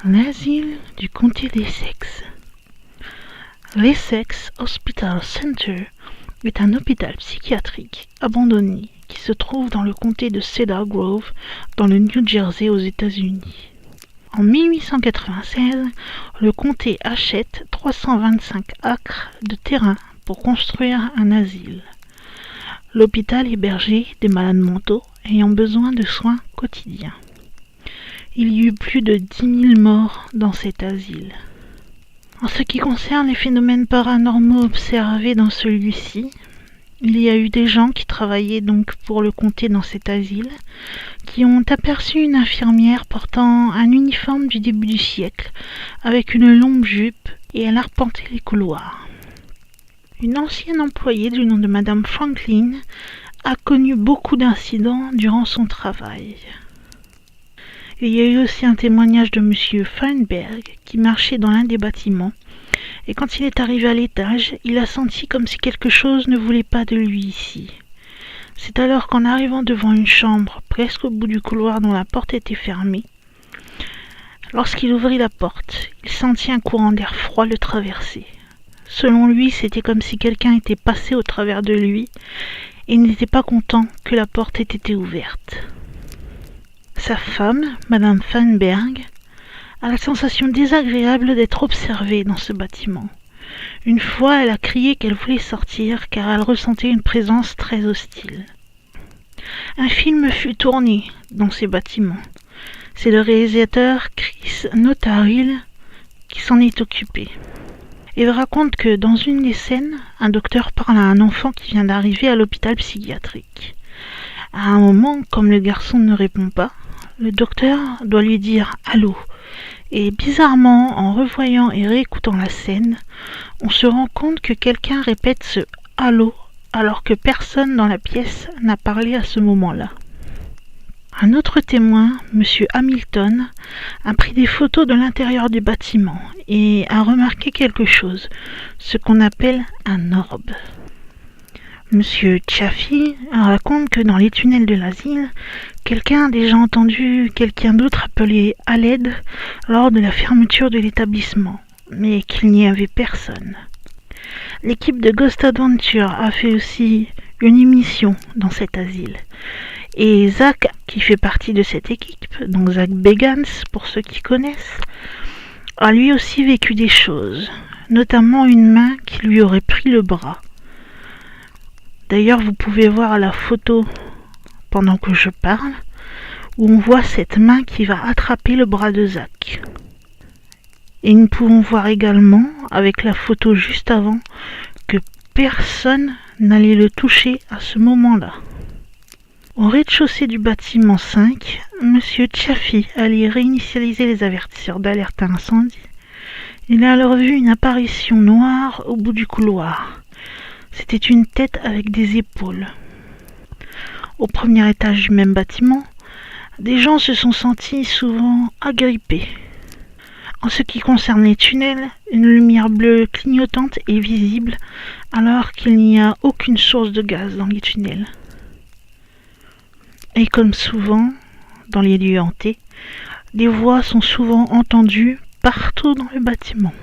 L'asile du comté d'Essex. L'Essex Hospital Center est un hôpital psychiatrique abandonné qui se trouve dans le comté de Cedar Grove, dans le New Jersey aux États-Unis. En 1896, le comté achète 325 acres de terrain pour construire un asile. L'hôpital hébergeait des malades mentaux ayant besoin de soins quotidiens. Il y eut plus de 10 000 morts dans cet asile. En ce qui concerne les phénomènes paranormaux observés dans celui-ci, il y a eu des gens qui travaillaient donc pour le comté dans cet asile, qui ont aperçu une infirmière portant un uniforme du début du siècle, avec une longue jupe, et elle arpentait les couloirs. Une ancienne employée du nom de Madame Franklin a connu beaucoup d'incidents durant son travail. Il y a eu aussi un témoignage de M. Feinberg qui marchait dans l'un des bâtiments, et quand il est arrivé à l'étage, il a senti comme si quelque chose ne voulait pas de lui ici. C'est alors qu'en arrivant devant une chambre, presque au bout du couloir dont la porte était fermée, lorsqu'il ouvrit la porte, il sentit un courant d'air froid le traverser. Selon lui, c'était comme si quelqu'un était passé au travers de lui, et il n'était pas content que la porte ait été ouverte. Sa femme, Madame Feinberg, a la sensation désagréable d'être observée dans ce bâtiment. Une fois, elle a crié qu'elle voulait sortir car elle ressentait une présence très hostile. Un film fut tourné dans ces bâtiments. C'est le réalisateur Chris Notarill qui s'en est occupé. Il raconte que dans une des scènes, un docteur parle à un enfant qui vient d'arriver à l'hôpital psychiatrique. À un moment, comme le garçon ne répond pas, le docteur doit lui dire « Allô ». Et bizarrement, en revoyant et réécoutant la scène, on se rend compte que quelqu'un répète ce « Allô » alors que personne dans la pièce n'a parlé à ce moment-là. Un autre témoin, M. Hamilton, a pris des photos de l'intérieur du bâtiment et a remarqué quelque chose, ce qu'on appelle un orbe. Monsieur Chaffee raconte que dans les tunnels de l'asile, quelqu'un a déjà entendu quelqu'un d'autre appeler à l'aide lors de la fermeture de l'établissement, mais qu'il n'y avait personne. L'équipe de Ghost Adventure a fait aussi une émission dans cet asile. Et Zach, qui fait partie de cette équipe, donc Zach Bagans pour ceux qui connaissent, a lui aussi vécu des choses, notamment une main qui lui aurait pris le bras. D'ailleurs, vous pouvez voir la photo pendant que je parle, où on voit cette main qui va attraper le bras de Zach. Et nous pouvons voir également, avec la photo juste avant, que personne n'allait le toucher à ce moment-là. Au rez-de-chaussée du bâtiment 5, M. Chaffee allait réinitialiser les avertisseurs d'alerte à incendie. Il a alors vu une apparition noire au bout du couloir. C'était une tête avec des épaules. Au premier étage du même bâtiment, des gens se sont sentis souvent agrippés. En ce qui concerne les tunnels, une lumière bleue clignotante est visible alors qu'il n'y a aucune source de gaz dans les tunnels. Et comme souvent, dans les lieux hantés, des voix sont souvent entendues partout dans le bâtiment.